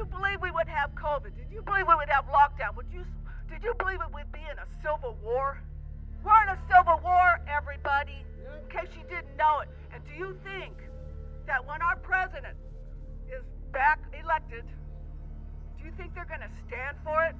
you believe we would have COVID? Did you believe we would have lockdown? Did you believe it would be in a civil war? We're in a civil war, everybody, in case you didn't know it. And do you think that when our president is back elected, do you think they're going to stand for it?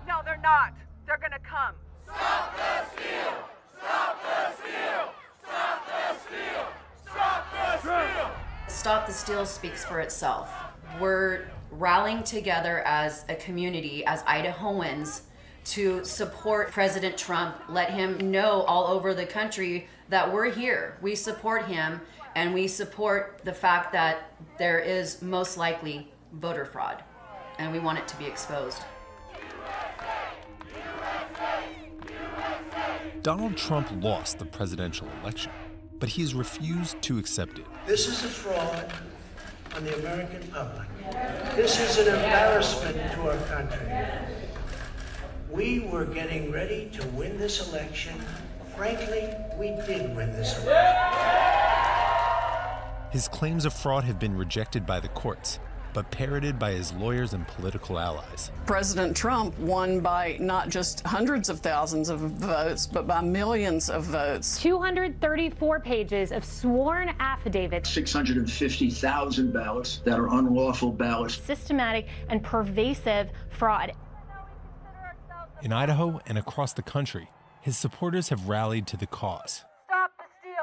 No, they're not. They're going to come. Stop the steal! Stop the steal! Stop the steal! Stop the steal! Stop the Steal speaks for itself. We're rallying together as a community, as Idahoans, to support President Trump, let him know all over the country that we're here. We support him, and we support the fact that there is most likely voter fraud, and we want it to be exposed. Donald Trump lost the presidential election, but he has refused to accept it. This is a fraud on the American public. This is an embarrassment to our country. We were getting ready to win this election. Frankly, we did win this election. His claims of fraud have been rejected by the courts, but parroted by his lawyers and political allies. President Trump won by not just hundreds of thousands of votes, but by millions of votes. 234 pages of sworn affidavits. 650,000 ballots that are unlawful ballots. Systematic and pervasive fraud. In Idaho and across the country, his supporters have rallied to the cause. Stop the steal!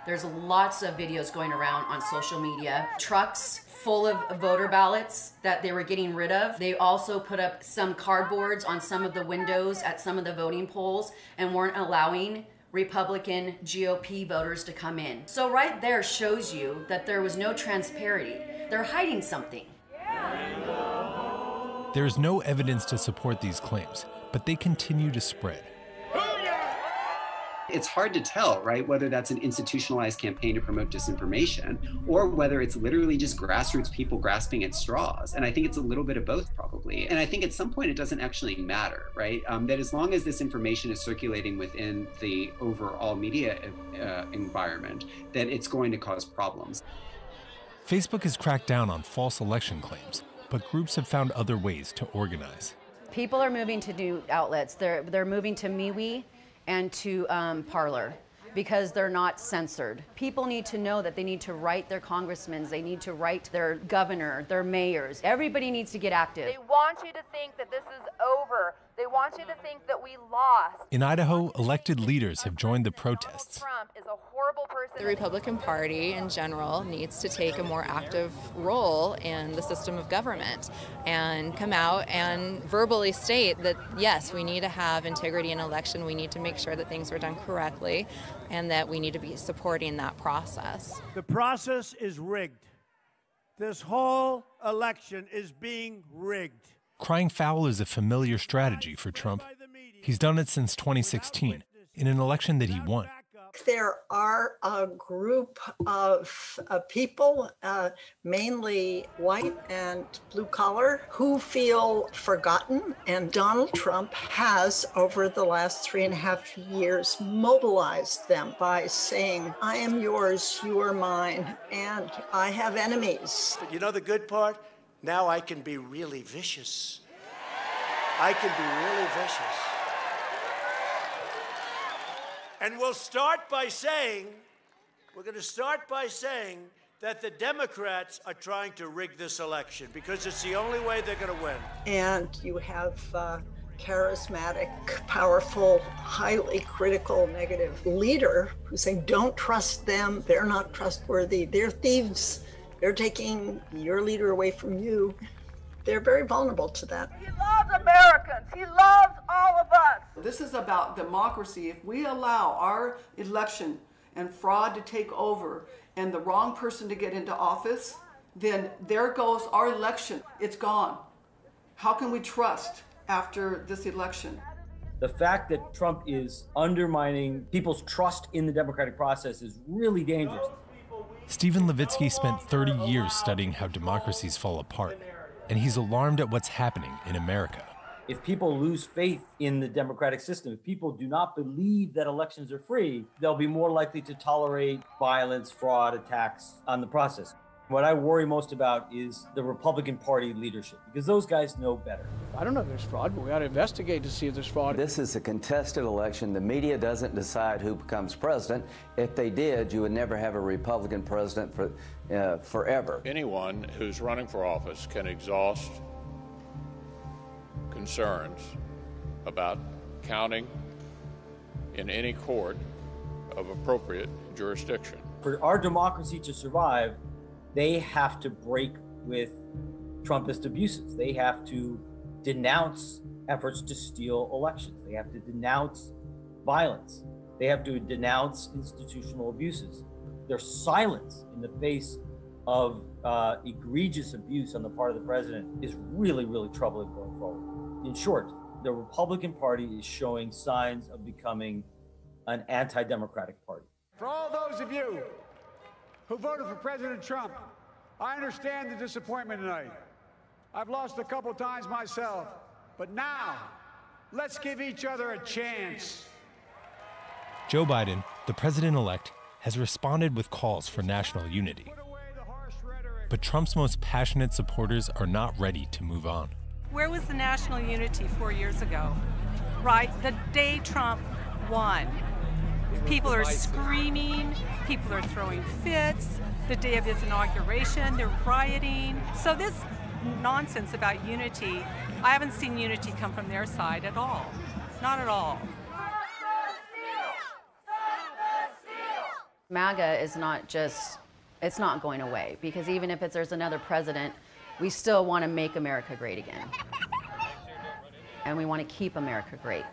There's lots of videos going around on social media. Trucks full of voter ballots that they were getting rid of. They also put up some cardboards on some of the windows at some of the voting polls and weren't allowing Republican GOP voters to come in. So right there shows you that there was no transparency. They're hiding something. There is no evidence to support these claims, but they continue to spread. It's hard to tell, right, whether that's an institutionalized campaign to promote disinformation or whether it's literally just grassroots people grasping at straws. And I think it's a little bit of both, probably. And I think at some point it doesn't actually matter, right? That as long as this information is circulating within the overall media environment, then it's going to cause problems. Facebook has cracked down on false election claims, but groups have found other ways to organize. People are moving to new outlets. They're moving to MeWe and to Parler because they're not censored. People need to know that they need to write their congressmen, they need to write their governor, their mayors. Everybody needs to get active. They want you to think that this is over. They want you to think that we lost. In Idaho, elected leaders have joined the protests. Trump is a horrible person. The Republican Party in general needs to take a more active role in the system of government and come out and verbally state that, yes, we need to have integrity in election. We need to make sure that things are done correctly and that we need to be supporting that process. The process is rigged. This whole election is being rigged. Crying foul is a familiar strategy for Trump. He's done it since 2016, in an election that he won. There are a group of people, mainly white and blue collar, who feel forgotten. And Donald Trump has, over the last 3.5 years, mobilized them by saying, I am yours, you are mine, and I have enemies. But you know the good part? Now I can be really vicious. I can be really vicious. And we're going to start by saying that the Democrats are trying to rig this election because it's the only way they're going to win. And you have charismatic, powerful, highly critical, negative leader who's saying, don't trust them. They're not trustworthy. They're thieves. They're taking your leader away from you. They're very vulnerable to that. He loves Americans. He loves all of us. This is about democracy. If we allow our election and fraud to take over and the wrong person to get into office, then there goes our election. It's gone. How can we trust after this election? The fact that Trump is undermining people's trust in the democratic process is really dangerous. Stephen Levitsky spent 30 years studying how democracies fall apart, and he's alarmed at what's happening in America. If people lose faith in the democratic system, if people do not believe that elections are free, they'll be more likely to tolerate violence, fraud, attacks on the process. What I worry most about is the Republican Party leadership, because those guys know better. I don't know if there's fraud, but we ought to investigate to see if there's fraud. This is a contested election. The media doesn't decide who becomes president. If they did, you would never have a Republican president for forever. Anyone who's running for office can exhaust concerns about counting in any court of appropriate jurisdiction. For our democracy to survive, they have to break with Trumpist abuses. They have to denounce efforts to steal elections. They have to denounce violence. They have to denounce institutional abuses. Their silence in the face of egregious abuse on the part of the president is really, really troubling going forward. In short, the Republican Party is showing signs of becoming an anti-democratic party. For all those of you who voted for President Trump, I understand the disappointment tonight. I've lost a couple times myself, but now let's give each other a chance. Joe Biden, the president-elect, has responded with calls for national unity. But Trump's most passionate supporters are not ready to move on. Where was the national unity 4 years ago? Right, the day Trump won. People are screaming, people are throwing fits. The day of his inauguration, they're rioting. So this nonsense about unity, I haven't seen unity come from their side at all. Not at all. MAGA is not just, it's not going away, because even if there's another president, we still want to make America great again. And we want to keep America great.